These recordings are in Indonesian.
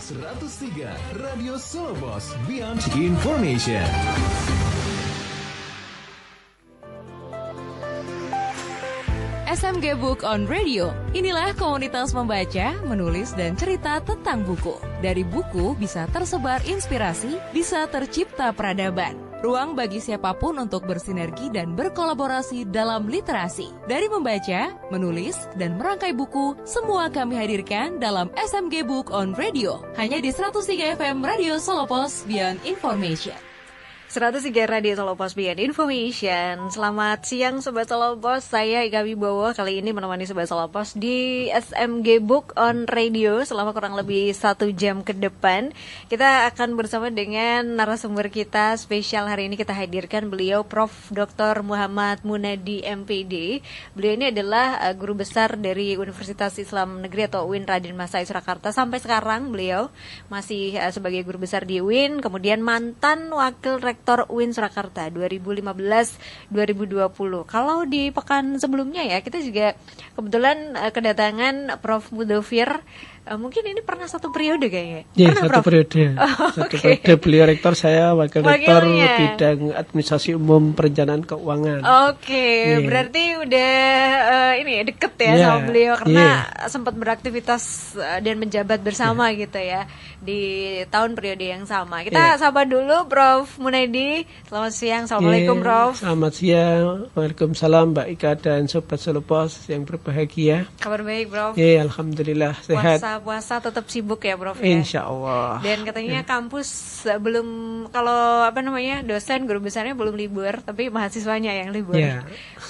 103 Radio Solo Pos, Beyond Information. SMG Book on Radio. Inilah komunitas membaca, menulis, dan cerita tentang buku. Dari buku bisa tersebar inspirasi, bisa tercipta peradaban. Ruang bagi siapapun untuk bersinergi dan berkolaborasi dalam literasi. Dari membaca, menulis, dan merangkai buku, semua kami hadirkan dalam SMG Book on Radio. Hanya di 103 FM Radio Solo Pos, Beyond Information. 103 Radio Solo Pos Beyond Information. Selamat siang Sobat Solo Pos, saya Ika Wibowo kali ini menemani Sobat Solo Pos di SMG Book on Radio selama kurang lebih 1 jam ke depan. Kita akan bersama dengan narasumber kita spesial hari ini. Kita hadirkan beliau Prof. Dr. Muhammad Munadi MPD. Beliau ini adalah guru besar dari Universitas Islam Negeri atau UIN Raden Masai Surakarta. Sampai sekarang beliau masih sebagai guru besar di UIN, kemudian mantan wakil rektor UIN Surakarta 2015-2020. Kalau di pekan sebelumnya ya, kita juga kebetulan kedatangan Prof. Mudofir. Mungkin ini pernah satu periode kayaknya. Iya, satu Prof? Periode. Satu periode beliau rektor, saya wakil rektor bidang administrasi umum perencanaan keuangan. Oke, berarti udah ini ya deket ya sama beliau karena sempat beraktivitas dan menjabat bersama gitu ya di tahun periode yang sama. Kita sapa dulu Prof. Munadi. Selamat siang. Assalamualaikum Prof. Selamat siang. Waalaikumsalam Mbak Ika dan Sobat Solo Pos yang berbahagia. Kabar baik Prof. Alhamdulillah sehat. Puasa tetap sibuk ya Prof ya. Insya Allah. Dan katanya kampus belum, kalau dosen guru besarnya belum libur, tapi mahasiswanya yang libur.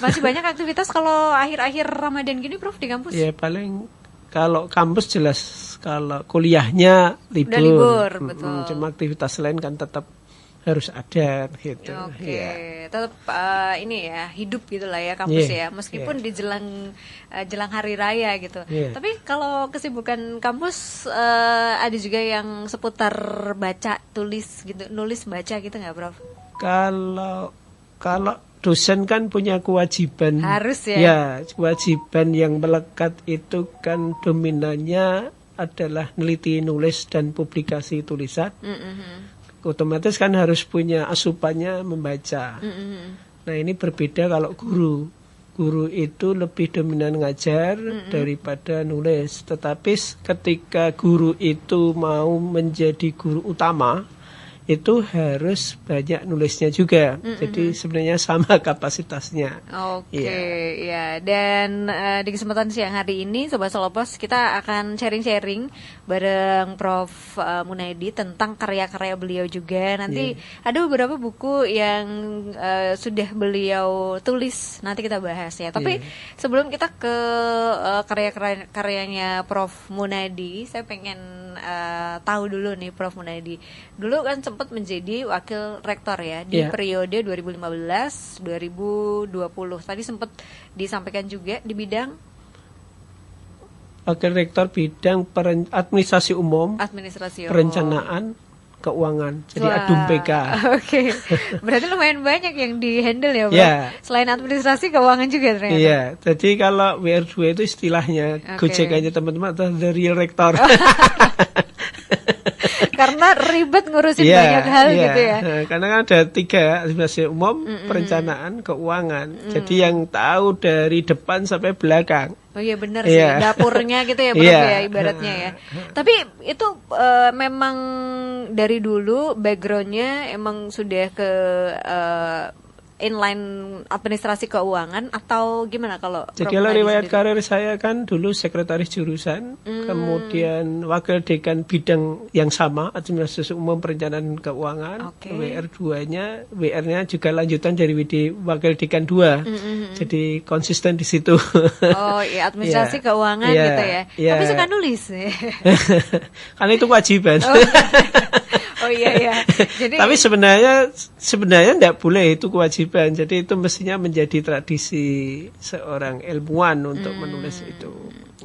Masih banyak aktivitas kalau akhir-akhir Ramadan gini Prof di kampus? Paling kalau kampus jelas, kalau kuliahnya libur. Udah libur, betul. Cuma aktivitas lain kan tetap harus ada gitu. Tetap ini ya hidup gitulah ya kampus ya, meskipun di jelang hari raya gitu. Tapi kalau kesibukan kampus ada juga yang seputar baca, tulis gitu, nulis baca gitu nggak Prof? Kalau dosen kan punya kewajiban. Harus ya. Ya, kewajiban yang melekat itu kan dominannya adalah neliti, nulis dan publikasi tulisan. Otomatis kan harus punya asupannya membaca. Nah ini berbeda kalau guru. Guru itu lebih dominan ngajar daripada nulis. Tetapi ketika guru itu mau menjadi guru utama, itu harus banyak nulisnya juga. Jadi sebenarnya sama kapasitasnya. Dan di kesempatan siang hari ini Sobat Solo Pos, kita akan sharing-sharing bareng Prof. Munadi tentang karya-karya beliau juga. Nanti ada beberapa buku yang sudah beliau tulis, nanti kita bahas ya. Tapi sebelum kita ke karya-karyanya Prof. Munadi, saya pengen tahu dulu nih Prof. Munadi. Dulu kan sempat menjadi wakil rektor ya di periode 2015-2020. Tadi sempat disampaikan juga di bidang wakil rektor bidang administrasi umum, perencanaan keuangan. Jadi Adum PK. Berarti lumayan banyak yang di-handle ya, Bro. Selain administrasi keuangan juga ternyata. Jadi kalau WR2 itu istilahnya Gojek aja teman-teman, atau the real rektor. Karena ribet ngurusin banyak hal gitu ya. Karena kan ada 3, administrasi umum, perencanaan, keuangan. Jadi yang tahu dari depan sampai belakang. Oh iya benar sih, dapurnya gitu ya Prof ya ibaratnya ya. Tapi itu memang dari dulu backgroundnya emang sudah ke inline administrasi keuangan atau gimana kalau? Jadi kalau riwayat karir saya kan dulu sekretaris jurusan, kemudian wakil dekan bidang yang sama, administrasi umum perencanaan keuangan. WR-nya juga lanjutan dari wakil dekan 2. Jadi konsisten di situ. Administrasi keuangan gitu ya. Tapi suka nulis. Karena itu kewajiban. Jadi tapi sebenarnya tidak boleh, itu kewajiban. Jadi itu mestinya menjadi tradisi seorang ilmuwan untuk menulis itu.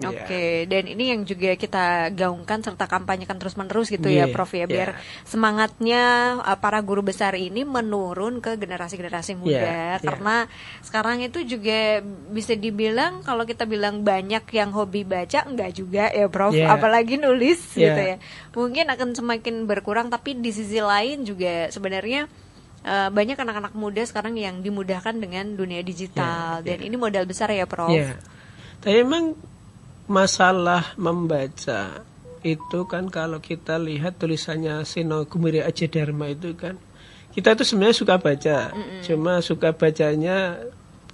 Oke, dan ini yang juga kita gaungkan serta kampanyekan terus-menerus gitu ya, Prof ya, biar semangatnya para guru besar ini menurun ke generasi-generasi muda. Karena sekarang itu juga bisa dibilang kalau kita bilang banyak yang hobi baca, enggak juga ya, Prof. Apalagi nulis gitu ya. Mungkin akan semakin berkurang, tapi di sisi lain juga sebenarnya banyak anak-anak muda sekarang yang dimudahkan dengan dunia digital dan ini modal besar ya, Prof. Tapi memang masalah membaca itu kan kalau kita lihat tulisannya Seno Gumire Aja Dharma itu kan kita itu sebenarnya suka baca, cuma suka bacanya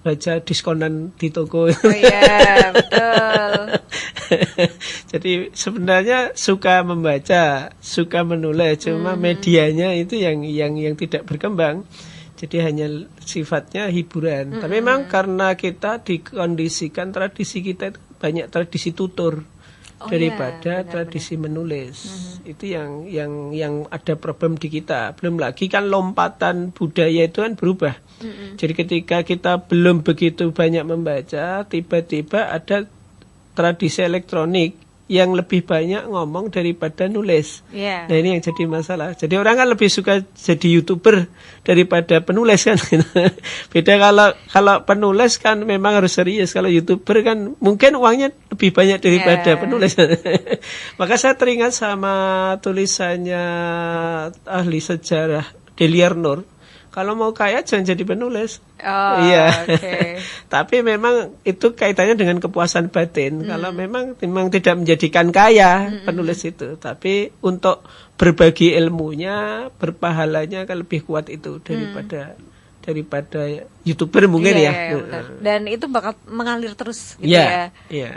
baca diskonan di toko. Oh iya, betul. Jadi sebenarnya suka membaca, suka menulis, cuma medianya itu yang tidak berkembang. Jadi hanya sifatnya hiburan. Tapi memang karena kita dikondisikan tradisi kita itu banyak tradisi tutur daripada tradisi menulis. Itu yang ada problem di kita. Belum lagi kan lompatan budaya itu kan berubah. Jadi ketika kita belum begitu banyak membaca, tiba-tiba ada tradisi elektronik yang lebih banyak ngomong daripada nulis. Nah ini yang jadi masalah. Jadi orang kan lebih suka jadi YouTuber daripada penulis kan. Beda kalau penulis kan memang harus serius. Kalau YouTuber kan mungkin uangnya lebih banyak daripada penulis. Maka saya teringat sama tulisannya ahli sejarah Deliar Nur. Kalau mau kaya jangan jadi penulis. Tapi memang itu kaitannya dengan kepuasan batin. Kalau memang tidak menjadikan kaya penulis itu, tapi untuk berbagi ilmunya, berpahalanya kan lebih kuat itu daripada YouTuber mungkin Dan itu bakal mengalir terus gitu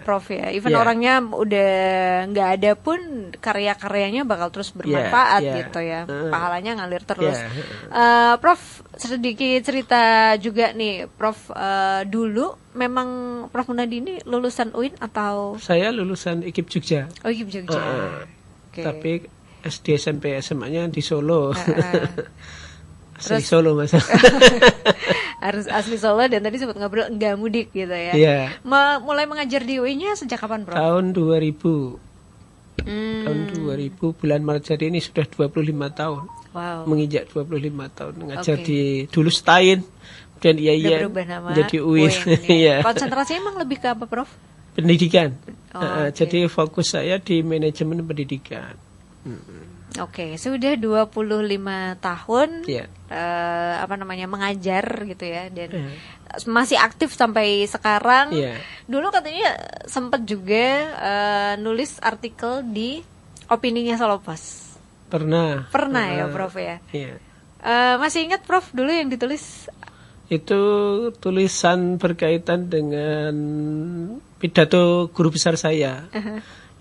Prof ya. Even orangnya udah nggak ada pun karya-karyanya bakal terus bermanfaat gitu ya. Pahalanya ngalir terus. Prof, sedikit cerita juga nih, Prof. Dulu memang Prof Munadi ini lulusan UIN atau? Saya lulusan IKIP Jogja. Oh, IKIP Jogja. Tapi SD SMP SMA-nya di Solo. Asli Solo Mas. Harus asli Solo dan tadi sempat ngobrol enggak mudik gitu ya. Mulai mengajar di UI-nya sejak kapan, Bro? Tahun 2000. Tahun 2000 bulan Maret, jadi ini sudah 25 tahun. Wow. Menginjak 25 tahun ngajar di dulu Stain dan jadi UIN. Konsentrasinya emang lebih ke apa, Prof? Pendidikan. Jadi fokus saya di manajemen pendidikan. Sudah 25 tahun mengajar gitu ya, dan masih aktif sampai sekarang. Dulu katanya sempat juga nulis artikel di Opininya Solo Pos. Pernah ya, Prof ya. Masih ingat, Prof, dulu yang ditulis? Itu tulisan berkaitan dengan pidato guru besar saya.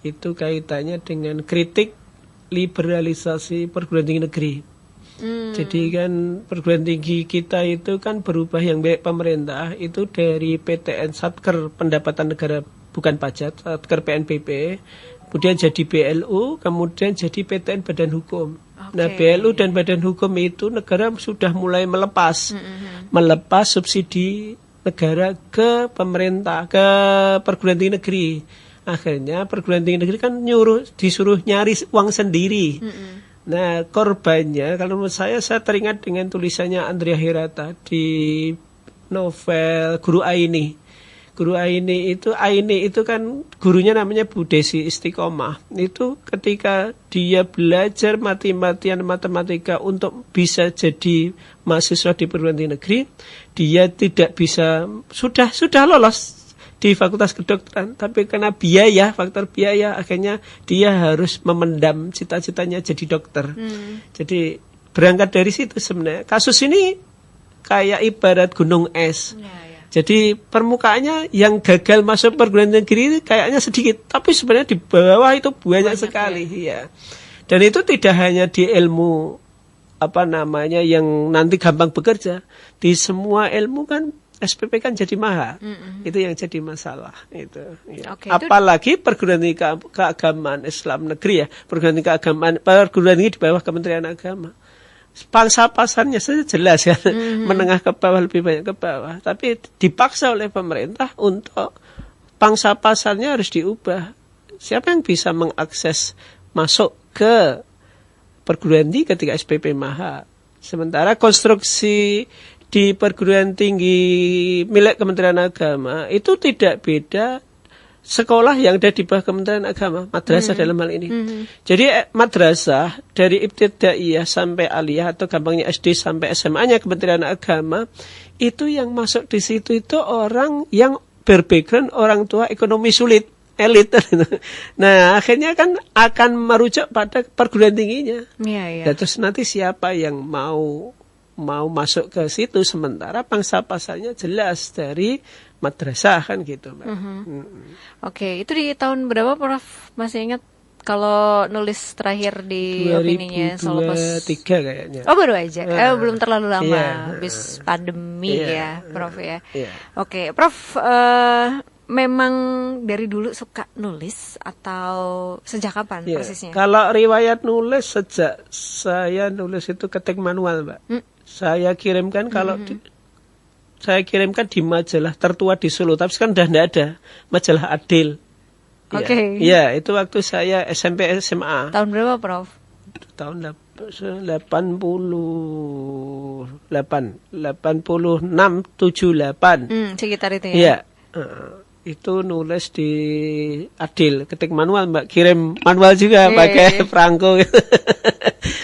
Itu kaitannya dengan kritik liberalisasi perguruan tinggi negeri. Jadi kan perguruan tinggi kita itu kan berubah yang baik pemerintah itu dari PTN Satker Pendapatan Negara Bukan Pajak, Satker PNBP, kemudian jadi BLU, kemudian jadi PTN Badan Hukum. Nah, BLU dan Badan Hukum itu negara sudah mulai melepas subsidi negara ke pemerintah, ke perguruan tinggi negeri. Akhirnya perguruan tinggi negeri kan disuruh nyari uang sendiri. Nah, korbannya kalau menurut saya teringat dengan tulisannya Andrea Hirata di novel Guru Aini. Guru Aini itu kan gurunya namanya Bu Desi Istiqomah. Itu ketika dia belajar mati-matian matematika untuk bisa jadi mahasiswa di perguruan tinggi negeri, dia tidak bisa, sudah lolos di Fakultas Kedokteran, tapi karena faktor biaya, akhirnya dia harus memendam cita-citanya jadi dokter. Jadi berangkat dari situ sebenarnya. Kasus ini kayak ibarat gunung es. Jadi permukaannya yang gagal masuk perguruan negeri kayaknya sedikit, tapi sebenarnya di bawah itu banyak sekali. Dan itu tidak hanya di ilmu yang nanti gampang bekerja, di semua ilmu kan SPP kan jadi mahal. Itu yang jadi masalah itu. Apalagi perguruan tinggi keagamaan Islam negeri perguruan tinggi di bawah Kementerian Agama. Pangsa pasarnya saja jelas ya, menengah ke bawah, lebih banyak ke bawah. Tapi dipaksa oleh pemerintah untuk pangsa pasarnya harus diubah. Siapa yang bisa mengakses masuk ke perguruan tinggi ketika SPP mahal? Sementara konstruksi di perguruan tinggi milik Kementerian Agama itu tidak beda sekolah yang ada di bawah Kementerian Agama, madrasah dalam hal ini. Jadi madrasah dari ibtidaiyah sampai aliyah atau gampangnya SD sampai SMA-nya Kementerian Agama, itu yang masuk di situ itu orang yang berbackground orang tua ekonomi sulit, elit. Nah, akhirnya kan akan merujuk pada perguruan tingginya. Iya. Dan terus nanti siapa yang mau masuk ke situ, sementara pangsa pasarnya jelas dari madrasah kan gitu, Mbak. Oke, itu di tahun berapa Prof? Masih ingat kalau nulis terakhir di opininya selepas 2023 kayaknya. Oh, baru aja. Belum terlalu lama Iya. habis pandemi ya, Prof ya. Iya. Oke, Prof, memang dari dulu suka nulis atau sejak kapan Iya. persisnya? Kalau riwayat nulis sejak saya nulis itu ketik manual, Mbak. Saya kirimkan saya kirimkan di majalah tertua di Solo, tapi sekarang udah tidak ada, majalah Adil. Oke. Iya, itu waktu saya SMP SMA. Tahun berapa, Prof? Tahun 86, 78. Sekitar itu ya. Iya. Itu nulis di Adil, ketik manual, Mbak. Kirim manual juga pakai perangko.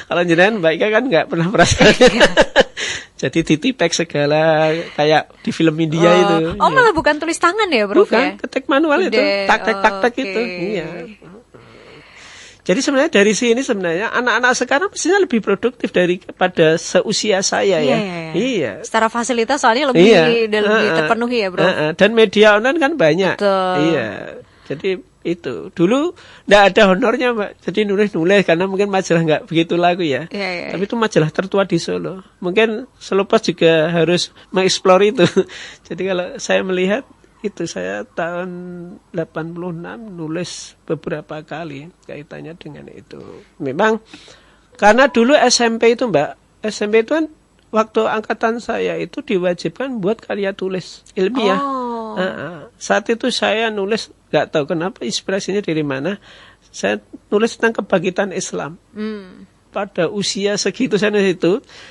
Kalau jenengan Mbak Ika kan nggak pernah merasakan. Jadi ditipek segala kayak di film India itu. Oh, malah bukan tulis tangan ya, Prof? Bukan, ya? ketik manual itu, tak-tak itu. Iya. Jadi sebenarnya dari sini sebenarnya anak-anak sekarang mestinya lebih produktif daripada seusia saya ya. Iya. Secara fasilitas soalnya lebih terpenuhi ya, Bro. Dan media online kan banyak. Betul. Iya. Jadi itu dulu nggak ada honornya, Mbak. Jadi nulis karena mungkin majalah nggak begitu laku ya. Iya. Tapi itu majalah tertua di Solo. Mungkin Selepas juga harus mengeksplor itu. Jadi kalau saya melihat itu, saya tahun 86 nulis beberapa kali kaitannya dengan itu. Memang karena dulu SMP itu, Mbak, SMP itu kan waktu angkatan saya itu diwajibkan buat karya tulis ilmiah. Saat itu saya nulis, nggak tahu kenapa inspirasinya dari mana, saya nulis tentang kebangkitan Islam. Pada usia segitu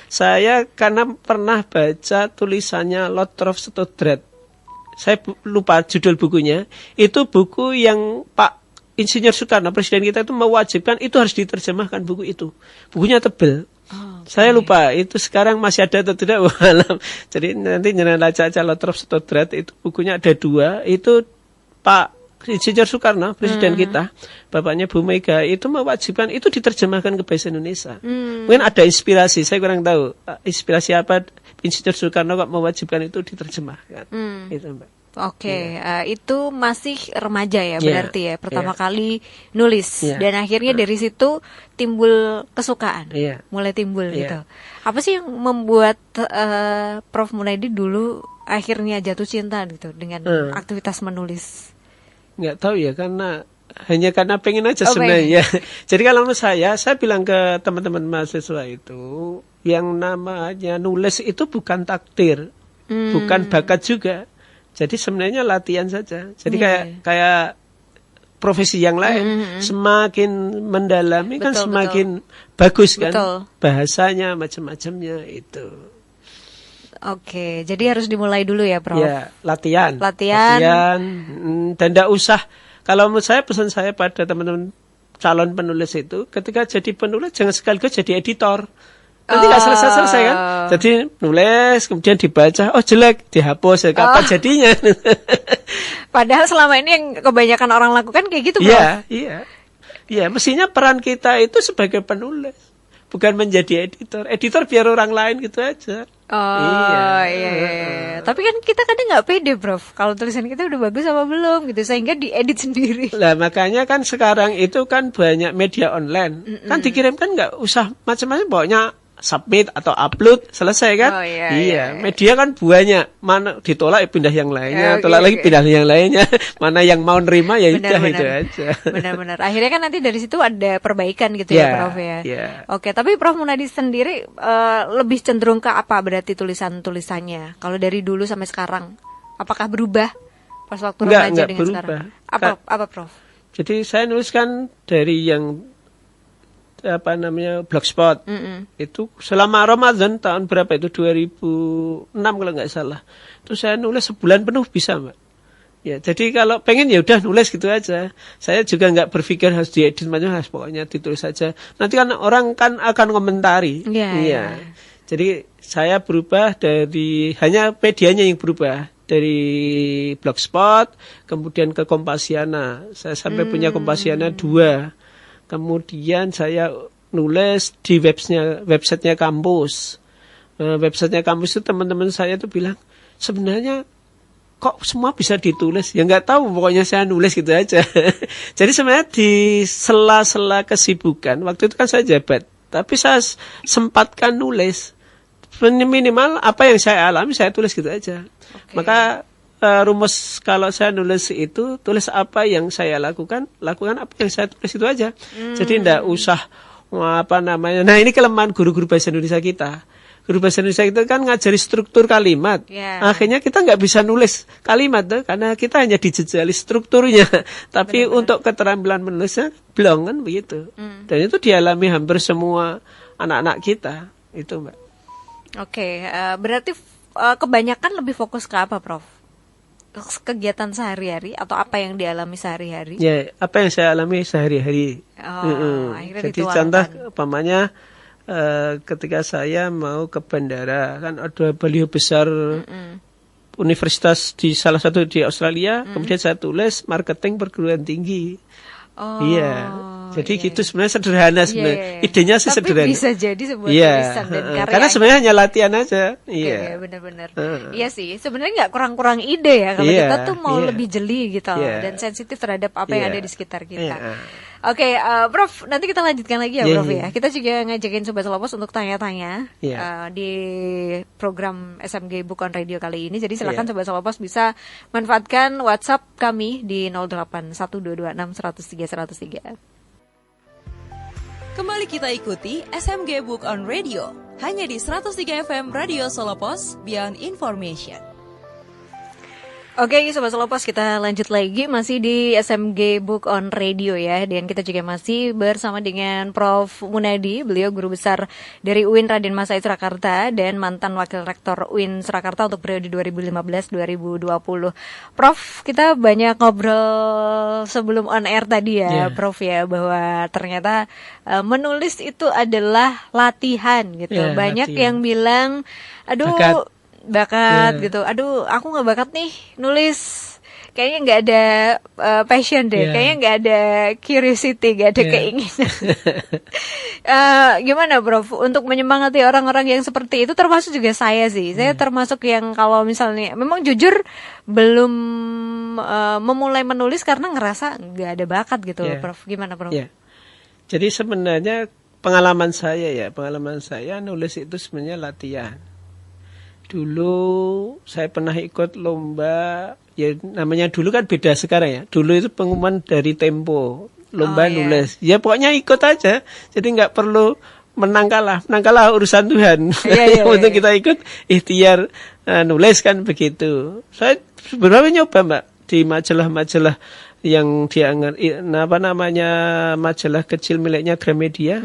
saya karena pernah baca tulisannya Lothrop Stoddard. Saya lupa judul bukunya. Itu buku yang Pak Insinyur Soekarno, Presiden kita itu mewajibkan itu harus diterjemahkan buku itu. Bukunya tebal. Saya lupa itu sekarang masih ada atau tidak. Jadi nanti jangan baca Lothrop Stoddard, itu bukunya ada 2. Itu Pak Insinyur Soekarno, Presiden kita, bapaknya Bu Mega, itu mewajibkan itu diterjemahkan ke bahasa Indonesia. Mungkin ada inspirasi, saya kurang tahu inspirasi apa Insinyur Soekarno kok mewajibkan itu diterjemahkan. Itu, Mbak. Oke, itu masih remaja ya, berarti ya, pertama kali nulis, dan akhirnya dari situ timbul kesukaan, mulai timbul gitu. Apa sih yang membuat Prof Munaidi dulu akhirnya jatuh cinta gitu dengan aktivitas menulis? Nggak tahu ya, hanya karena pengen aja sebenarnya. Jadi kalau menurut saya bilang ke teman-teman mahasiswa itu, yang namanya nulis itu bukan takdir, bukan bakat juga. Jadi sebenarnya latihan saja. Jadi kayak profesi yang lain, semakin mendalami kan semakin bagus kan, bahasanya macam-macamnya itu. Oke, jadi harus dimulai dulu ya, Prof. Ya, latihan. Dan tidak usah. Kalau menurut saya, pesan saya pada teman-teman calon penulis itu, ketika jadi penulis jangan sekaligus jadi editor. Nanti nggak selesai kan? Jadi nulis, kemudian dibaca, oh jelek, dihapus, kapan jadinya? Padahal selama ini yang kebanyakan orang lakukan kayak gitu, Prof. Iya, mestinya peran kita itu sebagai penulis, bukan menjadi editor. Editor biar orang lain gitu aja. Iya. Tapi kan kita kadang nggak pede, Prof. Kalau tulisan kita udah bagus apa belum gitu, sehingga diedit sendiri. Lah makanya kan sekarang itu kan banyak media online, kan dikirimkan nggak usah macam-macam, pokoknya submit atau upload, selesai kan? Iya. Media kan banyak, mana ditolak pindah yang lainnya, tolak lagi pindah yang lainnya, mana yang mau nerima ya udah itu aja. Benar-benar. Akhirnya kan nanti dari situ ada perbaikan gitu ya, Prof ya. Oke, tapi Prof Munadi sendiri lebih cenderung ke apa berarti tulisannya? Kalau dari dulu sampai sekarang, apakah berubah pas waktu Enggak remaja dengan berubah. sekarang? Apa Prof? Jadi saya nulis kan dari yang blogspot. Itu selama Ramadan tahun berapa itu 2006 kalau nggak salah. Itu saya nulis sebulan penuh bisa, Mbak. Ya, jadi kalau pengen ya udah nulis gitu aja. Saya juga nggak berpikir harus diedit macam-macam, pokoknya ditulis saja. Nanti kan orang kan akan komentari. Iya. Jadi saya berubah dari hanya medianya yang berubah dari blogspot kemudian ke Kompasiana. Saya sampai punya Kompasiana 2. Kemudian saya nulis di websitenya kampus. Websitenya kampus itu teman-teman saya tuh bilang sebenarnya kok semua bisa ditulis? Ya nggak tahu, pokoknya saya nulis gitu aja. Jadi sebenarnya di sela-sela kesibukan, waktu itu kan saya jabat, tapi saya sempatkan nulis. Minimal apa yang saya alami saya tulis gitu aja. Maka rumus kalau saya nulis itu, tulis apa yang saya lakukan apa yang saya tulis itu aja. Jadi nggak usah Nah ini kelemahan guru-guru bahasa Indonesia kita. Guru bahasa Indonesia itu kan ngajari struktur kalimat. Akhirnya kita nggak bisa nulis kalimat tuh, karena kita hanya dijejali strukturnya. Tapi untuk keterampilan menulisnya belum kan begitu. Dan itu dialami hampir semua anak-anak kita. Itu Mbak. Oke, berarti kebanyakan lebih fokus ke apa Prof? Kegiatan sehari-hari atau apa yang dialami sehari-hari? Ya, apa yang saya alami sehari-hari. Jadi contoh umpamanya ketika saya mau ke bandara, kan ada baliho besar universitas di salah satu di Australia, kemudian saya tulis marketing perguruan tinggi. Jadi gitu sebenarnya sederhana sebenarnya. Idenya sih sederhana. Tapi bisa jadi sebuah tulisan dan karya. Karena sebenarnya hanya latihan aja. Benar-benar. Iya sih, sebenarnya nggak kurang-kurang ide ya kalau kita tuh mau lebih jeli gitu dan sensitif terhadap apa yang ada di sekitar kita. Oke, Prof, nanti kita lanjutkan lagi ya, Prof ya. Kita juga ngajakin Sobat Selopos untuk tanya-tanya di program SMG Book on Radio kali ini. Jadi silakan Sobat Selopos bisa manfaatkan WhatsApp kami di 081226103103. Kembali kita ikuti SMG Book on Radio hanya di 103 FM Radio Solopos, Beyond Information. Oke, Sobat Selopos, kita lanjut lagi masih di SMG Book on Radio ya. Dan kita juga masih bersama dengan Prof. Munadi. Beliau guru besar dari UIN Raden Mas Said Surakarta dan mantan wakil rektor UIN Surakarta untuk periode 2015-2020. Prof, kita banyak ngobrol sebelum on air tadi ya, Prof ya, bahwa ternyata menulis itu adalah latihan gitu. Banyak yang bilang, aduh bakat gitu, aduh aku nggak bakat nih nulis, kayaknya nggak ada passion deh, kayaknya nggak ada curiosity, nggak ada keinginan. Gimana Prof untuk menyemangati orang-orang yang seperti itu, termasuk juga saya sih. Saya termasuk yang kalau misalnya memang jujur belum memulai menulis karena ngerasa nggak ada bakat gitu loh, Prof. Gimana Prof? Jadi sebenarnya pengalaman saya nulis itu sebenarnya latihan. Dulu saya pernah ikut lomba, ya namanya dulu kan beda sekarang ya. Dulu itu pengumuman dari Tempo, lomba nulis. Ya pokoknya ikut aja, jadi nggak perlu menang kalah urusan Tuhan. Untuk kita ikut ikhtiar nulis kan begitu. Saya sebenarnya nyoba Mbak di majalah-majalah yang dianggap majalah kecil miliknya Gramedia,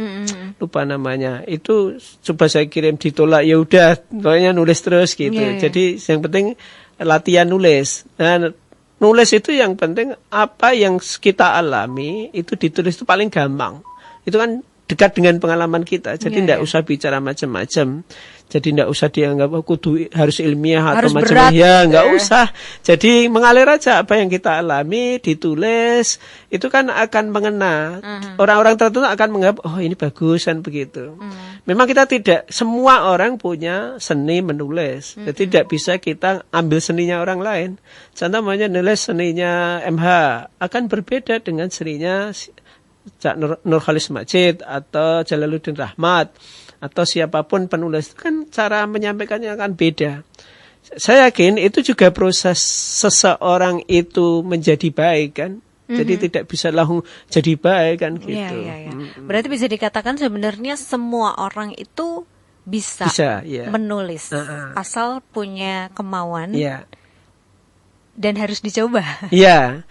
lupa namanya, itu coba saya kirim, ditolak, ya udah pokoknya nulis terus gitu. Jadi yang penting latihan nulis. Nah, nulis itu yang penting apa yang kita alami itu ditulis itu paling gampang. Itu kan dekat dengan pengalaman kita, jadi tidak usah bicara macam-macam. Jadi tidak usah dianggap kudu harus ilmiah atau macam-macam. Ya, nggak usah. Jadi mengalir aja apa yang kita alami, ditulis, itu kan akan mengena. Orang-orang tertentu akan menganggap, oh ini bagus kan begitu. Memang kita tidak, semua orang punya seni menulis. Jadi tidak bisa kita ambil seninya orang lain. Contoh nulis seninya MH akan berbeda dengan seninya Cak Nurholis Majid atau Jalaluddin Rahmat atau siapapun penulis, itu kan cara menyampaikannya akan beda. Saya yakin itu juga proses seseorang itu menjadi baik kan. Jadi tidak bisa langsung jadi baik kan gitu. Berarti bisa dikatakan sebenarnya semua orang itu bisa menulis asal punya kemauan Dan harus dicoba. Iya.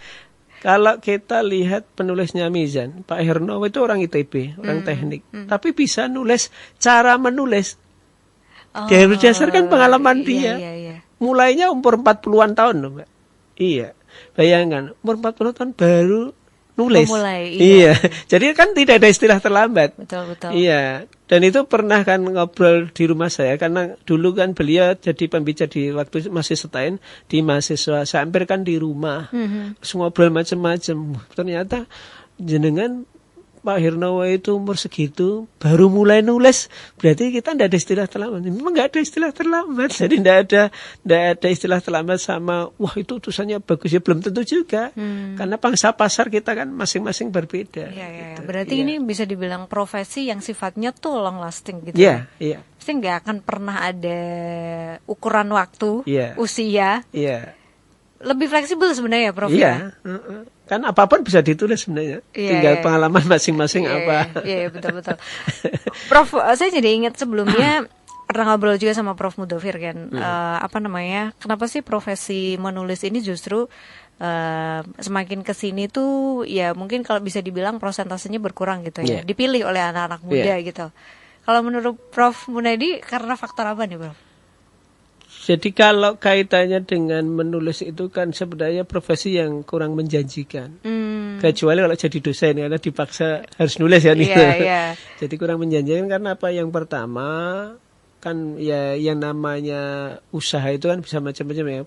Kalau kita lihat penulisnya Mizan, Pak Hernowo itu orang ITB, orang teknik. Tapi bisa nulis, cara menulis. Dia berdasarkan pengalaman dia. Iya. Mulainya umur 40-an tahun loh, Mbak. Iya. Bayangkan, umur 40 tahun baru nulis. Memulai, iya. Jadi kan tidak ada istilah terlambat. Betul. Iya. Dan itu pernah kan ngobrol di rumah saya, karena dulu kan beliau jadi pembicara di waktu masih setahun di mahasiswa. Saya hampir kan di rumah. Terus ngobrol macam-macam. Ternyata jenengan Pak Hernowo itu umur segitu baru mulai nulis, berarti kita tidak ada istilah terlambat. Memang nggak ada istilah terlambat, jadi tidak ada istilah terlambat sama wah itu tulisannya bagus, ya belum tentu juga, karena pangsa pasar kita kan masing-masing berbeda. Iya. Gitu. Berarti ini bisa dibilang profesi yang sifatnya tuh long lasting gitu. Iya. Pasti nggak akan pernah ada ukuran waktu, usia. Iya. Lebih fleksibel sebenarnya, Prof. Iya. Kan apapun bisa ditulis sebenarnya. Tinggal pengalaman masing-masing apa. Iya, betul. Prof, saya jadi ingat sebelumnya pernah ngobrol juga sama Prof Mudofir kan. Kenapa sih profesi menulis ini justru semakin kesini tuh ya mungkin kalau bisa dibilang prosentasenya berkurang gitu ya. Dipilih oleh anak-anak muda gitu. Kalau menurut Prof Munadi karena faktor apa nih, Prof? Jadi kalau kaitannya dengan menulis itu kan sebenarnya profesi yang kurang menjanjikan. Kecuali kalau jadi dosen karena dipaksa harus nulis ya nih. Jadi kurang menjanjikan karena apa? Yang pertama kan ya yang namanya usaha itu kan bisa macam-macam ya.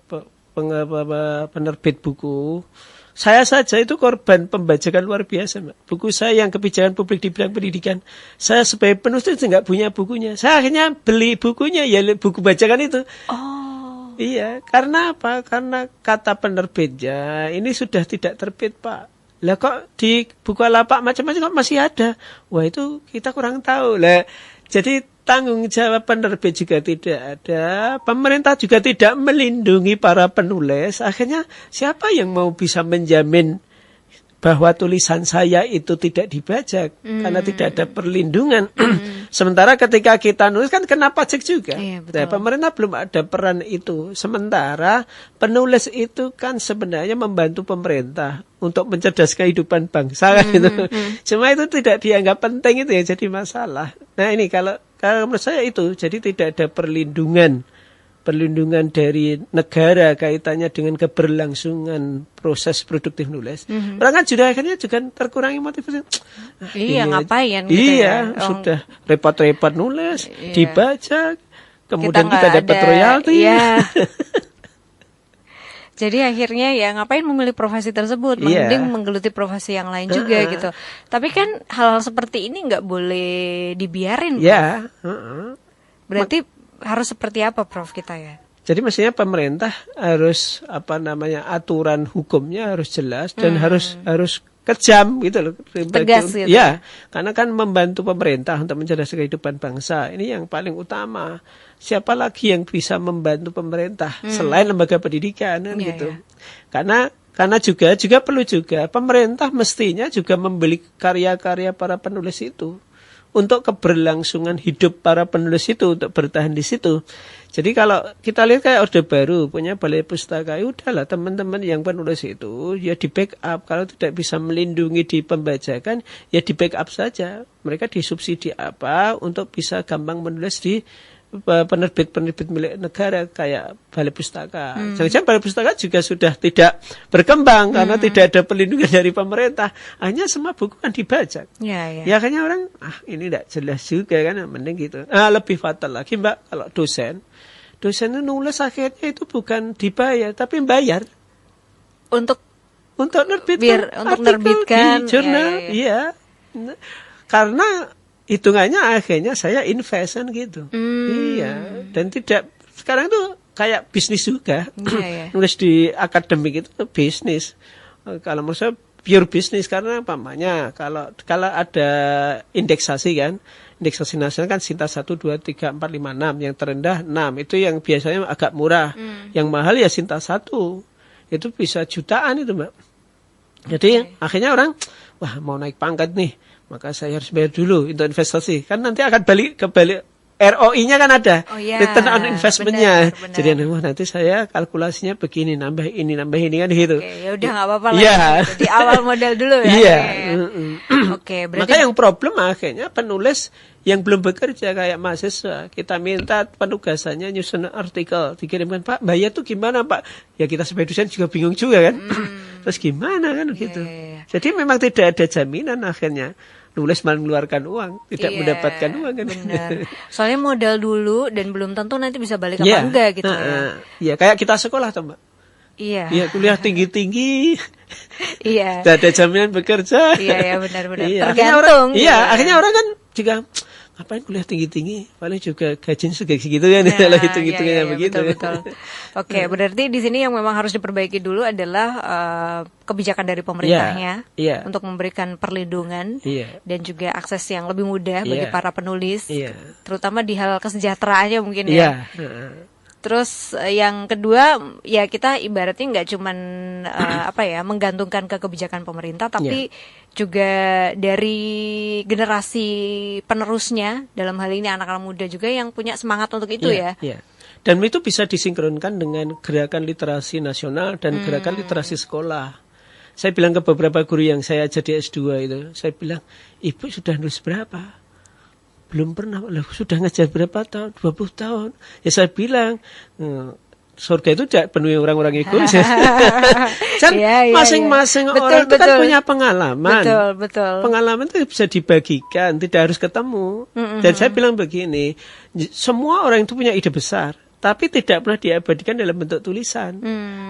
Penerbit buku. Saya saja itu korban pembajakan luar biasa, Mbak. Buku saya yang kebijakan publik di bidang pendidikan. Saya sebagai penulis itu nggak punya bukunya. Saya akhirnya beli bukunya, ya buku bajakan itu. Oh. Iya, karena apa? Karena kata penerbitnya, ini sudah tidak terbit, Pak. Lah kok di Bukalapak macam-macam kok masih ada? Wah itu kita kurang tahu. Lah, jadi tanggung jawab penerbit juga tidak ada, pemerintah juga tidak melindungi para penulis. Akhirnya siapa yang mau bisa menjamin bahwa tulisan saya itu tidak dibajak karena tidak ada perlindungan. Sementara ketika kita nulis kan kena pajak juga. Nah, pemerintah belum ada peran itu. Sementara penulis itu kan sebenarnya membantu pemerintah untuk mencerdaskan kehidupan bangsa gitu. Cuma itu tidak dianggap penting itu ya jadi masalah. Nah ini kalau menurut saya itu jadi tidak ada perlindungan dari negara kaitannya dengan keberlangsungan proses produktif nulis. Orang kan akhirnya juga terkurangi motivasi. Ngapain gitu ya. Sudah repot-repot nulis, dibajak, kemudian kita dapat royalti. Iya. Jadi akhirnya ya ngapain memilih profesi tersebut, mending menggeluti profesi yang lain juga gitu. Tapi kan hal seperti ini nggak boleh dibiarin. Iya. Berarti harus seperti apa, Prof, kita ya? Jadi mestinya pemerintah harus aturan hukumnya harus jelas dan harus kejam gitu loh. Tegas gitu. Ya, karena kan membantu pemerintah untuk mencerdaskan kehidupan bangsa. Ini yang paling utama. Siapa lagi yang bisa membantu pemerintah selain lembaga pendidikan kan gitu. Karena juga perlu juga pemerintah mestinya juga membeli karya-karya para penulis itu untuk keberlangsungan hidup para penulis itu, untuk bertahan di situ. Jadi kalau kita lihat kayak Orde Baru punya balai pustaka, ya udahlah teman-teman yang penulis itu ya di backup. Kalau tidak bisa melindungi di pembajakan, ya di backup saja. Mereka disubsidi apa untuk bisa gampang menulis di penerbit-penerbit milik negara kayak balai pustaka. Jangan-jangan balai pustaka juga sudah tidak berkembang karena tidak ada perlindungan dari pemerintah. Hanya semua buku kan dibajak. Ya akhirnya orang ini tidak jelas juga kan, mending gitu. Lebih fatal lagi Mbak kalau dosen itu nulis akhirnya itu bukan dibayar tapi bayar untuk nerbitkan di jurnal. Iya. Karena hitungannya akhirnya saya investment gitu. Iya. Dan tidak sekarang tuh kayak bisnis juga. Nulis di akademik itu bisnis. Kalau menurut saya pure bisnis karena pamannya kalau ada indeksasi kan. Indeksasi nasional kan Sinta 1, 2, 3, 4, 5, 6. Yang terendah 6. Itu yang biasanya agak murah. Yang mahal ya Sinta 1. Itu bisa jutaan itu, Mbak. Jadi akhirnya orang wah mau naik pangkat nih. Maka saya harus bayar dulu untuk investasi. Kan nanti akan balik ROI-nya kan ada, Oh, iya. return on investment-nya. Benar. Jadi nanti saya kalkulasinya begini, nambah ini kan gitu. Oke, ya udah nggak apa-apa lah. Iya. Jadi awal modal dulu ya. Iya. Oke, Maka berarti yang problem akhirnya penulis yang belum bekerja kayak mahasiswa, kita minta penugasannya nyusun artikel, dikirimkan, Pak, bayar tuh gimana Pak? Ya kita sebagai dosen juga bingung juga kan. Terus gimana kan gitu. iya. Jadi memang tidak ada jaminan akhirnya nulis mengeluarkan uang, tidak Iya, mendapatkan uang kan. benar. Soalnya modal dulu dan belum tentu nanti bisa balik Iya. apa enggak gitu ya. Iya, kayak kita sekolah tuh, Mbak. Iya. Iya, kuliah tinggi-tinggi, Iya. tidak ada jaminan bekerja. Iya, ya benar-benar. Iya, Tergantung. Iya, gitu. akhirnya orang kan juga ngapain kuliah tinggi-tinggi, paling juga gajinya segitu kan, Nah, kalau hitung-hitungnya iya, begitu. Betul. Oke, berarti di sini yang memang harus diperbaiki dulu adalah kebijakan dari pemerintahnya Iya. untuk memberikan perlindungan Iya. dan juga akses yang lebih mudah bagi Iya. para penulis, Iya. terutama di hal kesejahteraannya mungkin ya. Iya. Terus yang kedua ya kita ibaratnya nggak cuman menggantungkan ke kebijakan pemerintah, tapi juga dari generasi penerusnya, dalam hal ini anak-anak muda juga yang punya semangat untuk itu ya. Iya. Dan itu bisa disinkronkan dengan gerakan literasi nasional dan gerakan literasi sekolah. Saya bilang ke beberapa guru yang saya ajar di S2 itu, saya bilang, Ibu sudah nulis berapa? Belum pernah, loh, sudah ngajar berapa tahun? 20 tahun. Ya saya bilang, surga itu tidak penuhi orang-orang egois. Kan Iya, masing-masing iya. orang itu kan Betul. punya pengalaman. Betul. Pengalaman itu bisa dibagikan, tidak harus ketemu. Dan saya bilang begini, semua orang itu punya ide besar, tapi tidak pernah diabadikan dalam bentuk tulisan.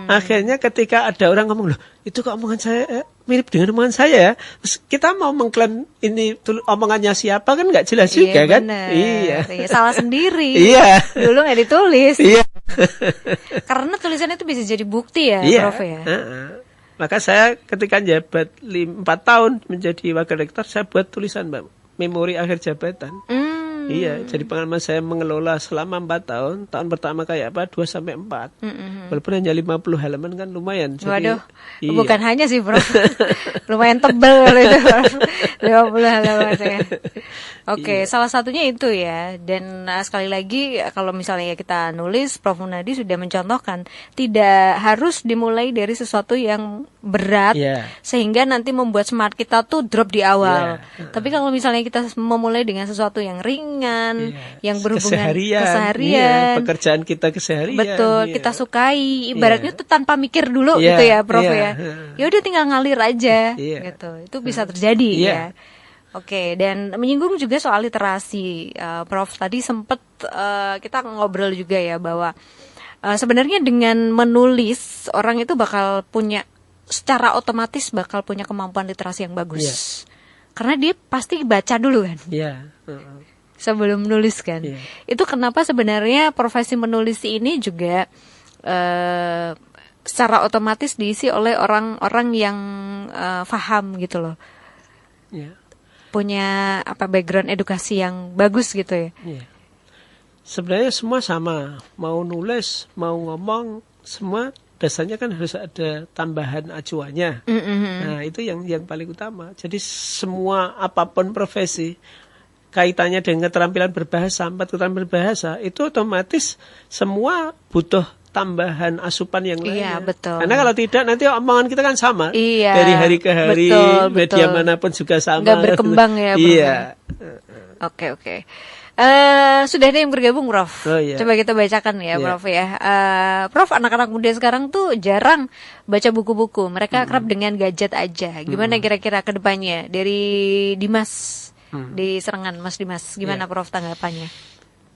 Akhirnya ketika ada orang ngomong, loh itu kok omongan saya mirip dengan omongan saya ya. Terus kita mau mengklaim ini omongannya siapa kan nggak jelas juga kan. Bener. Iya. Salah sendiri. Iya. Dulu nggak ditulis. Iya. Karena tulisan itu bisa jadi bukti ya, Iya. Prof ya. Maka saya ketika jabat 4 tahun menjadi wakil rektor, saya buat tulisan, Mbak, memori akhir jabatan. Iya, jadi pengalaman saya mengelola selama 4 tahun. Tahun pertama kayak apa? 2-4. Walaupun hanya 50 halaman kan lumayan. Jadi, Waduh, iya. bukan hanya sih, Prof. Lumayan tebel kalau itu, Prof. 50 halaman ya. Oke, salah satunya itu ya. Dan sekali lagi kalau misalnya kita nulis, Prof Munadi sudah mencontohkan tidak harus dimulai dari sesuatu yang berat sehingga nanti membuat semangat kita tuh drop di awal. Tapi kalau misalnya kita memulai dengan sesuatu yang ringan, yang berhubungan keseharian, pekerjaan kita keseharian. Betul, kita sukai. Ibaratnya tuh tanpa mikir dulu gitu ya, Prof ya. Ya udah tinggal ngalir aja gitu. Itu bisa terjadi ya. Oke, dan menyinggung juga soal literasi, Prof tadi sempat kita ngobrol juga ya bahwa sebenarnya dengan menulis orang itu bakal punya secara otomatis bakal punya kemampuan literasi yang bagus. Karena dia pasti baca dulu kan. Sebelum menulis kan. Itu kenapa sebenarnya profesi menulis ini juga secara otomatis diisi oleh orang-orang yang paham gitu loh. Punya background edukasi yang bagus gitu ya. Sebenarnya semua sama, mau nulis, mau ngomong, semua dasarnya kan harus ada tambahan acuannya. Nah, itu yang paling utama. Jadi semua apapun profesi kaitannya dengan keterampilan berbahasa, 4 keterampilan berbahasa, itu otomatis semua butuh tambahan asupan yang lain. Iya, betul. Karena kalau tidak nanti omongan kita kan sama. Iya, dari hari ke hari, media betul. manapun juga sama. Nggak berkembang ya, Prof. Iya. Oke. Sudah ada yang bergabung, Prof. Coba kita bacakan ya, Prof ya. Prof, anak-anak muda sekarang tuh jarang baca buku-buku. Mereka kerap dengan gadget aja. Gimana kira-kira ke depannya? Dari Dimas di Serangan, Mas Dimas. Gimana Prof tanggapannya?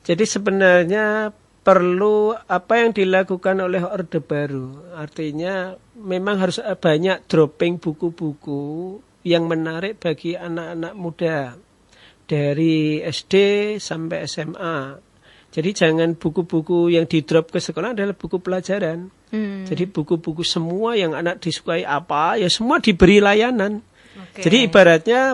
Jadi sebenarnya perlu apa yang dilakukan oleh Orde Baru. Artinya memang harus banyak dropping buku-buku yang menarik bagi anak-anak muda. Dari SD sampai SMA. Jadi jangan buku-buku yang di-drop ke sekolah adalah buku pelajaran. Jadi buku-buku semua yang anak disukai apa, ya semua diberi layanan. Jadi ibaratnya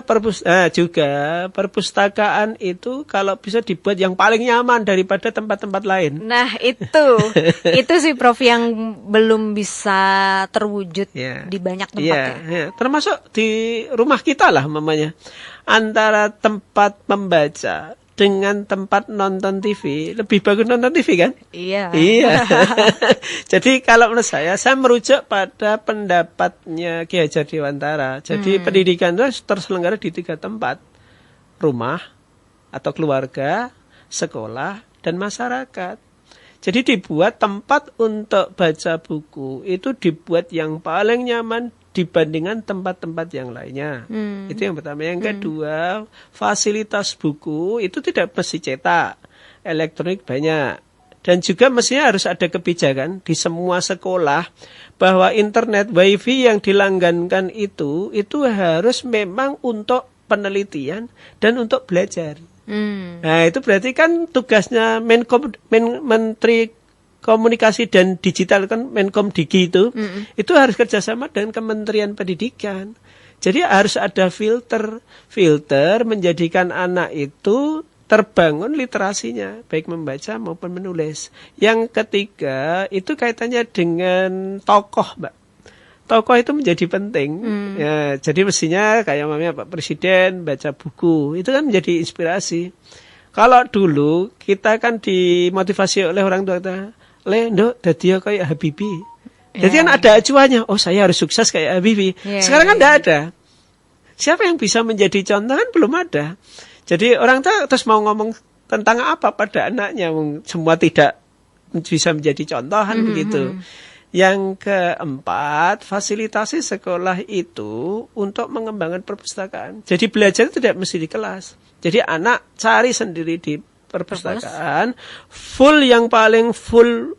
perpustakaan itu kalau bisa dibuat yang paling nyaman daripada tempat-tempat lain. Nah itu sih Prof yang belum bisa terwujud di banyak tempat ya. Termasuk di rumah kita lah mamanya. Antara tempat membaca dengan tempat nonton TV, lebih bagus nonton TV kan? Iya. Iya. Jadi kalau menurut saya merujuk pada pendapatnya Ki Hajar Dewantara. Jadi pendidikan itu terselenggara di 3 tempat. Rumah atau keluarga, sekolah, dan masyarakat. Jadi dibuat tempat untuk baca buku itu dibuat yang paling nyaman dibandingkan tempat-tempat yang lainnya. Itu yang pertama. Yang kedua, fasilitas buku itu tidak mesti cetak, elektronik banyak. Dan juga mestinya harus ada kebijakan di semua sekolah bahwa internet wifi yang dilanggankan itu harus memang untuk penelitian dan untuk belajar. Nah, itu berarti kan tugasnya Menteri Komunikasi dan Digital kan Menkomdigi itu harus kerjasama dengan Kementerian Pendidikan. Jadi harus ada filter menjadikan anak itu terbangun literasinya, baik membaca maupun menulis. Yang ketiga itu kaitannya dengan tokoh, Mbak. Tokoh itu menjadi penting. Ya, jadi mestinya kayak mamanya Pak Presiden baca buku, itu kan menjadi inspirasi. Kalau dulu kita kan dimotivasi oleh orang tua kita, Nduk, dadi kayak Habibie. Jadi kan ada acuannya, oh saya harus sukses kayak Habibie. Sekarang kan tidak ada. Siapa yang bisa menjadi contoh kan belum ada. Jadi orang tua terus mau ngomong tentang apa pada anaknya, semua tidak bisa menjadi contohan begitu. Yang keempat, fasilitasi sekolah itu untuk mengembangkan perpustakaan. Jadi belajar itu tidak mesti di kelas. Jadi anak cari sendiri di perpustakaan, full yang paling full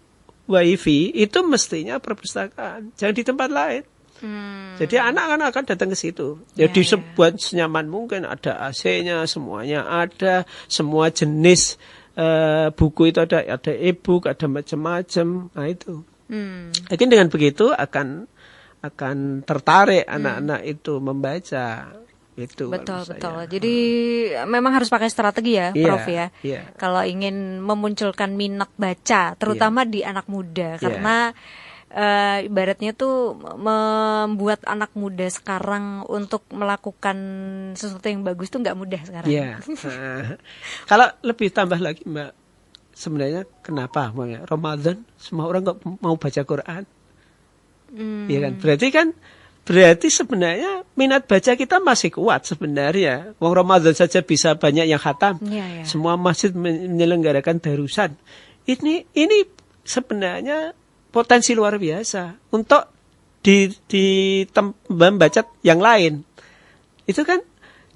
wifi itu mestinya perpustakaan, jangan di tempat lain. Jadi anak akan datang ke situ. Jadi sebuat senyaman mungkin, ada AC-nya, semuanya ada, semua jenis buku itu ada e-book, ada macam-macam. Nah itu. Mungkin dengan begitu akan tertarik anak-anak itu membaca. Itu betul. Jadi memang harus pakai strategi ya, Prof ya. Kalau ingin memunculkan minat baca, terutama di anak muda, karena ibaratnya tuh membuat anak muda sekarang untuk melakukan sesuatu yang bagus tuh nggak mudah sekarang. Kalau lebih tambah lagi, Mbak, sebenarnya kenapa Ramadan semua orang nggak mau baca Quran? Iya kan? Berarti sebenarnya minat baca kita masih kuat sebenarnya. Wong Ramadan saja bisa banyak yang khatam. Semua masjid menyelenggarakan darusan. Ini sebenarnya potensi luar biasa untuk membaca yang lain. Itu kan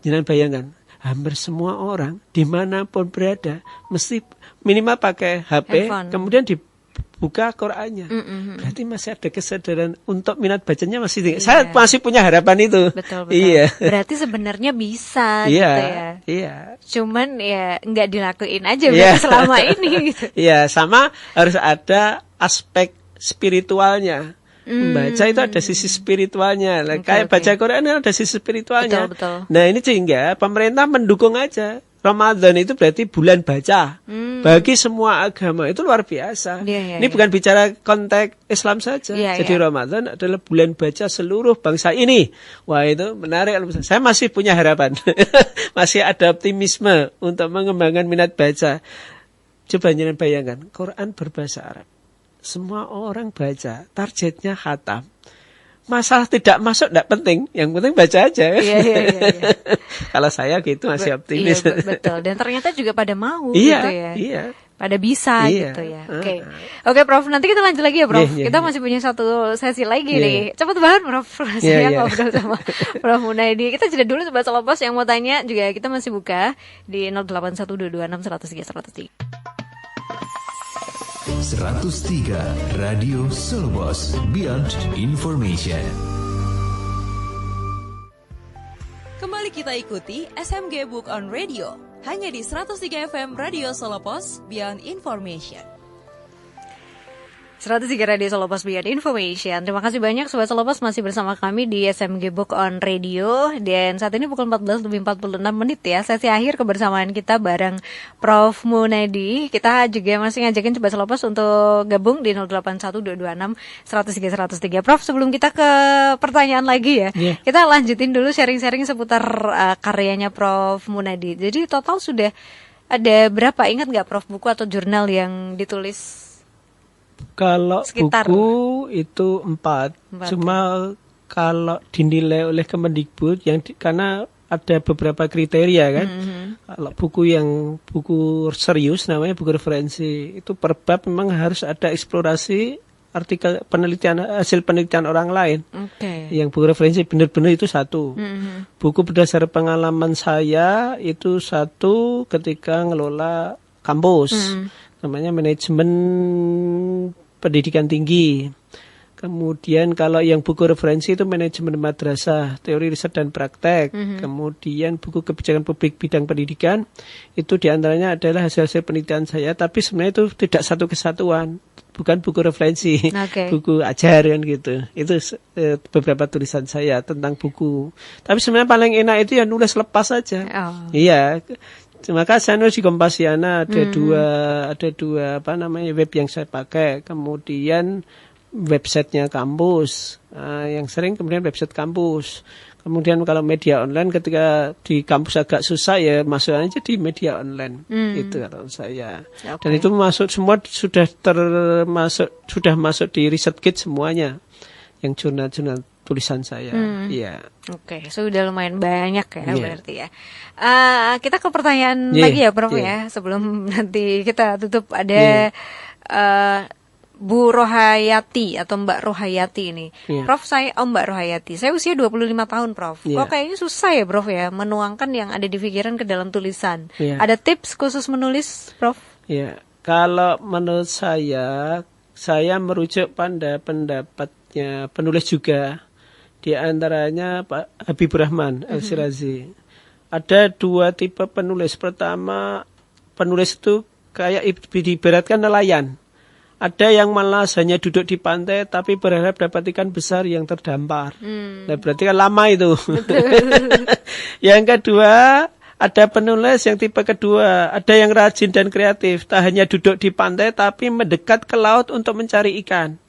jangan bayangkan, hampir semua orang dimanapun berada mesti minimal pakai HP, kemudian dibuka Qurannya. Berarti masih ada kesadaran untuk minat bacanya masih tinggi. Saya masih punya harapan itu. Betul. Iya. Berarti sebenarnya bisa gitu ya. Iya. Cuman ya nggak dilakuin aja selama ini gitu. Iya, sama harus ada aspek spiritualnya. Membaca itu ada sisi spiritualnya. Kayak baca Quran ada sisi spiritualnya. Betul. Nah, ini sehingga pemerintah mendukung aja. Ramadan itu berarti bulan baca. Bagi semua agama itu luar biasa. Ini bukan bicara konteks Islam saja. Jadi Ramadan adalah bulan baca seluruh bangsa ini. Wah, itu menarik. Saya masih punya harapan. Masih ada optimisme untuk mengembangkan minat baca. Coba jangan bayangkan, Quran berbahasa Arab. Semua orang baca, targetnya khatam. Masalah tidak masuk tidak penting, yang penting baca aja. Iya. Kalau saya gitu masih optimis. Iya, betul. Dan ternyata juga pada mau gitu ya. Iya. Pada bisa gitu ya. Oke, Prof. Nanti kita lanjut lagi ya, Prof. Kita masih punya satu sesi lagi nih. Cepat banget, Prof. Saya ngobrol sama Prof Munaidi. Kita jeda dulu Sobat Salopos yang mau tanya juga kita masih buka di 081226103103. 103 Radio Solobos, Beyond Information. Kembali kita ikuti SMG Book on Radio hanya di 103 FM Radio Solopos, Beyond Information. 103 Radio Solopos Beyond Information. Terima kasih banyak Sobat Solopos masih bersama kami di SMG Book on Radio. Dan saat ini pukul 14:46 ya. Sesi akhir kebersamaan kita bareng Prof Munaidi. Kita juga masih ngajakin Sobat Solopos untuk gabung di 081226103103. Prof, sebelum kita ke pertanyaan lagi ya, kita lanjutin dulu sharing-sharing seputar karyanya Prof Munaidi. Jadi total sudah ada berapa, ingat nggak Prof, buku atau jurnal yang ditulis? Kalau Sekitar. buku itu 4. Cuma kalau dinilai oleh Kemendikbud karena ada beberapa kriteria kan. Kalau buku serius namanya buku referensi, itu per bab memang harus ada eksplorasi artikel hasil penelitian orang lain. Yang buku referensi benar-benar itu 1. Buku berdasar pengalaman saya itu 1 ketika ngelola kampus. Namanya manajemen pendidikan tinggi. Kemudian kalau yang buku referensi itu manajemen madrasah, teori riset dan praktek. Kemudian buku kebijakan publik bidang pendidikan, itu diantaranya adalah hasil-hasil penelitian saya, tapi sebenarnya itu tidak satu kesatuan, bukan buku referensi, buku ajar kan gitu. Itu beberapa tulisan saya tentang buku. Tapi sebenarnya paling enak itu ya nulis lepas saja. Iya. Maka saya nulis di Kompasiana ada dua web yang saya pakai. Kemudian websitenya kampus, yang sering kemudian website kampus. Kemudian kalau media online ketika di kampus agak susah ya masuk aja di media online. Itu kalau saya. Dan itu masuk semua sudah masuk di Research Kit semuanya. Yang jurnal-jurnal tulisan saya. Iya. Sudah lumayan banyak ya berarti ya. Kita ke pertanyaan lagi ya Prof ya, sebelum nanti kita tutup. Ada Bu Rohayati atau Mbak Rohayati ini. Prof, Mbak Rohayati, saya usia 25 tahun Prof. Kok kayaknya susah ya Prof ya menuangkan yang ada di pikiran ke dalam tulisan. Ada tips khusus menulis Prof? Kalau menurut saya merujuk pada pendapatnya penulis juga. Di antaranya Pak Habibur Rahman Al-Shirazi. Ada 2 tipe penulis. Pertama, penulis itu kayak diibaratkan nelayan. Ada yang malas hanya duduk di pantai tapi berharap dapat ikan besar yang terdampar. Nah, berarti kan lama itu. Yang kedua, ada penulis yang tipe kedua. Ada yang rajin dan kreatif. Tak hanya duduk di pantai tapi mendekat ke laut untuk mencari ikan.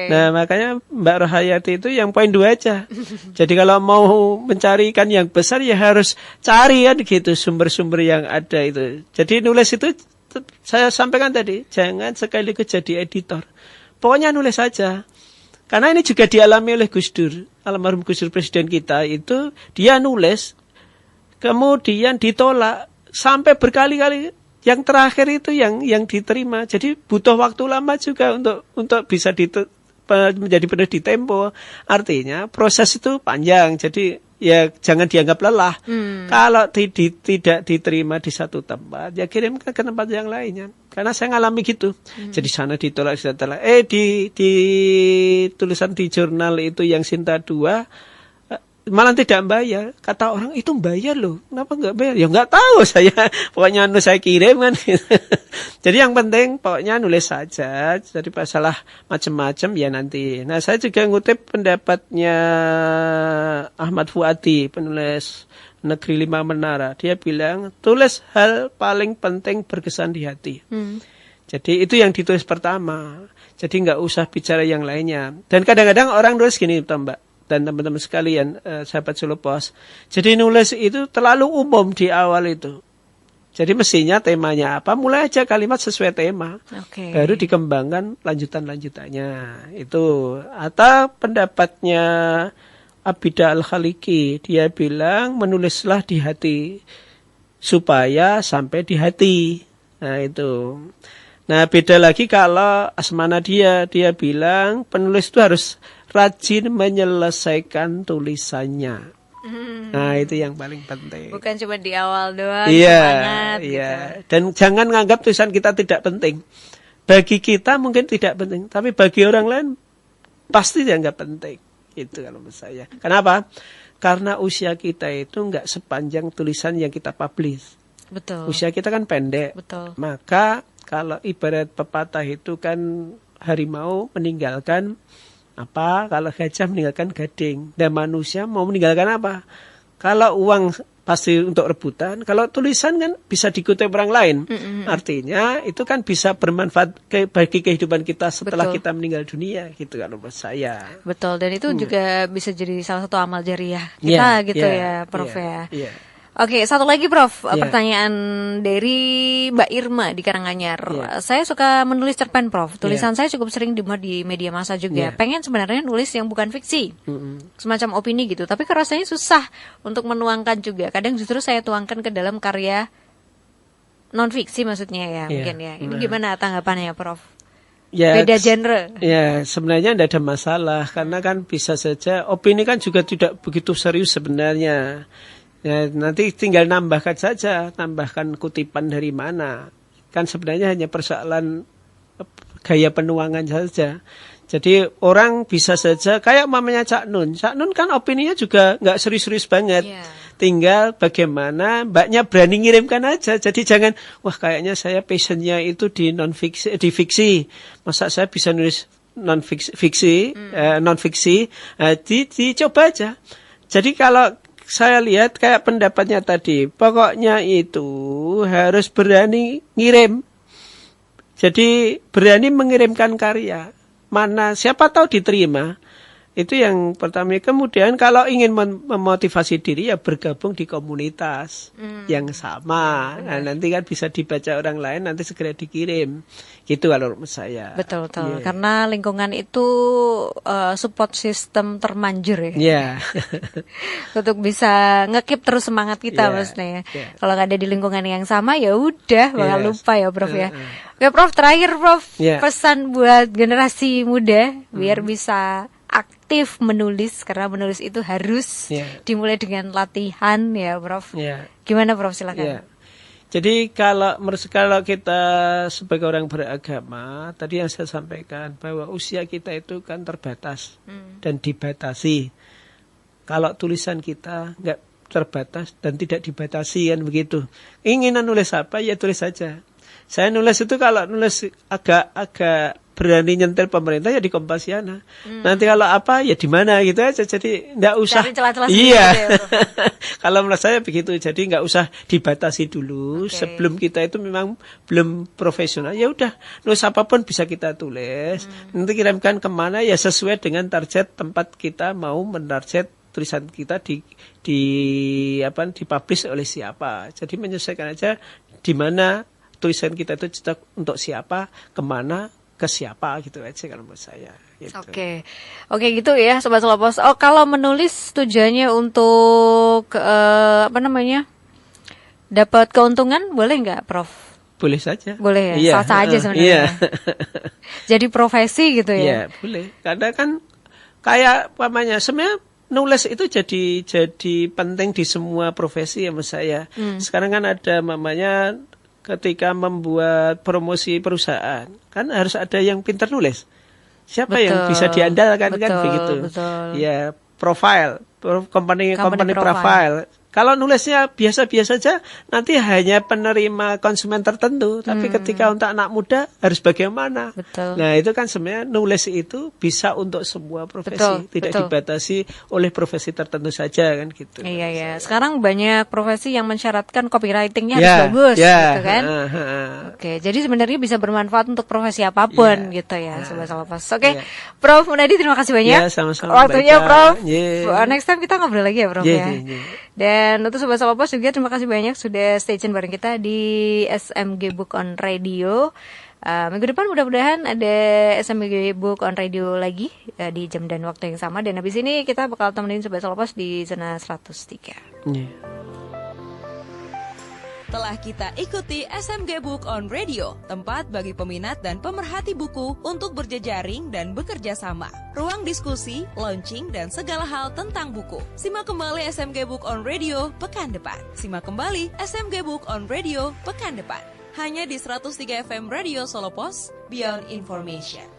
Nah, makanya Mbak Rohayati itu yang poin 2 aja. Jadi kalau mau mencari ikan yang besar ya harus cari kan gitu sumber-sumber yang ada itu. Jadi nulis itu saya sampaikan tadi, jangan sekaligus jadi editor. Pokoknya nulis saja. Karena ini juga dialami oleh Gus Dur, almarhum Gus Dur presiden kita itu, dia nulis kemudian ditolak sampai berkali-kali. Yang terakhir itu yang diterima. Jadi butuh waktu lama juga untuk bisa menjadi penulis di Tempo. Artinya proses itu panjang. Jadi ya jangan dianggap lelah. Kalau tidak diterima di satu tempat, ya kirimkan ke tempat yang lainnya. Karena saya ngalami gitu. Jadi sana ditolak. Di tulisan di jurnal itu yang Sinta 2 malah tidak bayar. Kata orang itu bayar loh. Kenapa nggak bayar? Ya nggak tahu saya. Pokoknya saya kirim kan. Jadi yang penting pokoknya nulis saja. Jadi masalah macam-macam ya nanti. Nah, saya juga ngutip pendapatnya Ahmad Fuadi, penulis Negeri 5 Menara. Dia bilang tulis hal paling penting berkesan di hati. Jadi itu yang ditulis pertama. Jadi nggak usah bicara yang lainnya. Dan kadang-kadang orang nulis gini, Mbak dan teman-teman sekalian, sahabat Solo Pos. Jadi nulis itu terlalu umum di awal itu. Jadi mestinya temanya apa, mulai aja kalimat sesuai tema. Baru dikembangkan lanjutan-lanjutannya. Itu. Atau pendapatnya Abida Al-Khaliki, dia bilang menulislah di hati supaya sampai di hati. Nah, itu. Nah, beda lagi kalau Asmana dia bilang penulis itu harus rajin menyelesaikan tulisannya. Nah, itu yang paling penting. Bukan cuma di awal doang, semangat gitu. Iya. Dan jangan menganggap tulisan kita tidak penting. Bagi kita mungkin tidak penting, tapi bagi orang lain pasti dianggap penting. Itu kalau menurut saya. Kenapa? Karena usia kita itu enggak sepanjang tulisan yang kita publish. Betul. Usia kita kan pendek. Betul. Maka kalau ibarat pepatah itu kan harimau meninggalkan apa? Kalau gajah meninggalkan gading. Dan manusia mau meninggalkan apa? Kalau uang pasti untuk rebutan. Kalau tulisan kan bisa dikutip orang lain. Artinya itu kan bisa bermanfaat bagi kehidupan kita setelah kita meninggal dunia. Gitu kan menurut saya. Betul. Dan itu juga bisa jadi salah satu amal jariah kita ya Prof ya. Oke, satu lagi Prof, Ya. pertanyaan dari Mbak Irma di Karanganyar. Ya. Saya suka menulis cerpen Prof. Tulisan saya cukup sering dimuat di media massa juga. Ya. Pengen sebenarnya nulis yang bukan fiksi, Mm-mm. semacam opini gitu. Tapi rasanya susah untuk menuangkan juga. Kadang justru saya tuangkan ke dalam karya non fiksi maksudnya ya, Ya. mungkin ya. Ini Nah. gimana tanggapannya Prof? Ya, Beda genre. Ya, sebenarnya tidak ada masalah karena kan bisa saja opini kan juga tidak begitu serius sebenarnya. Ya, nanti tinggal tambahkan kutipan dari mana. Kan sebenarnya hanya persoalan gaya penuangan saja. Jadi orang bisa saja kayak mamanya Cak Nun. Cak Nun kan opininya juga nggak serius-serius banget. Iya. Tinggal bagaimana mbaknya berani ngirimkan aja. Jadi jangan, wah kayaknya saya passionnya itu di di fiksi. Masa saya bisa nulis non fiksi. Dicoba aja. Jadi kalau saya lihat kayak pendapatnya tadi, pokoknya itu harus berani ngirim. Jadi berani mengirimkan karya. Mana siapa tahu diterima. Itu yang pertama. Kemudian kalau ingin memotivasi diri ya bergabung di komunitas yang sama. Nah, nanti kan bisa dibaca orang lain, nanti segera dikirim. Gitu kalau menurut saya. Betul. Yeah. Karena lingkungan itu support system termanjur ya. Ya. Untuk bisa ngekip terus semangat kita Yeah, maksudnya ya. yeah. Kalau nggak ada di lingkungan yang sama ya udah bakal Yes. lupa ya Prof ya. Oke Prof, terakhir Prof, Yeah. pesan buat generasi muda biar bisa aktif menulis, karena menulis itu harus Yeah. dimulai dengan latihan ya Prof. Ya. Gimana Prof, silakan. Ya. Jadi kalau kita sebagai orang beragama, tadi yang saya sampaikan bahwa usia kita itu kan terbatas dan dibatasi. Kalau tulisan kita nggak terbatas dan tidak dibatasi kan begitu. Inginan nulis apa ya tulis saja. Saya nulis itu kalau nulis agak berani nyentil pemerintah ya di Kompasiana. Nanti kalau apa ya di mana gitu aja. Jadi nggak usah. Cari celah-celah Iya. sendiri gitu ya, Prof. Kalau menurut saya begitu. Jadi nggak usah dibatasi dulu. Oke. Sebelum kita itu memang belum profesional. Ya udah nulis apapun bisa kita tulis. Nanti kirimkan kemana ya sesuai dengan target tempat kita mau mentarget tulisan kita dipublish oleh siapa. Jadi menyesuaikan aja di mana tulisan kita itu cocok untuk siapa, kemana, ke siapa gitu aja kalau menurut saya. Gitu. Oke gitu ya Sobat Selopos. Oh, kalau menulis tujuannya untuk dapat keuntungan boleh nggak Prof? Boleh saja. Boleh ya, Iya. sah-sah aja sebenarnya. Iya. Jadi profesi gitu ya. Iya, boleh. Karena kan kayak sebenarnya nulis itu jadi penting di semua profesi ya menurut saya. Sekarang kan ada ketika membuat promosi perusahaan, kan harus ada yang pintar nulis. Siapa yang bisa diandalkan kan begitu. Betul. Ya, company Company profile. Kalau nulisnya biasa-biasa saja, nanti hanya penerima konsumen tertentu. Tapi ketika untuk anak muda harus bagaimana? Betul. Nah, itu kan sebenarnya nulis itu bisa untuk semua profesi, tidak dibatasi oleh profesi tertentu saja kan gitu. Iya ya. Sekarang banyak profesi yang mensyaratkan copywritingnya harus bagus, gitu kan? Oke, jadi sebenarnya bisa bermanfaat untuk profesi apapun gitu ya, Sobat Selopos. Oke, Prof Munadi terima kasih banyak. Ya, sama-sama. Waktunya Baik, Prof. Yeah. Next time kita ngobrol lagi ya Prof ya. Yeah. Dan untuk Sobat Selopos juga terima kasih banyak sudah stay tune bareng kita di SMG Book on Radio. Minggu depan mudah-mudahan ada SMG Book on Radio lagi di jam dan waktu yang sama. Dan habis ini kita bakal temenin Sobat Selopos di zona 103. Yeah. Telah kita ikuti SMG Book on Radio, tempat bagi peminat dan pemerhati buku untuk berjejaring dan bekerja sama. Ruang diskusi, launching, dan segala hal tentang buku. Simak kembali SMG Book on Radio pekan depan. Simak kembali SMG Book on Radio pekan depan. Hanya di 103 FM Radio Solo Pos, Beyond Information.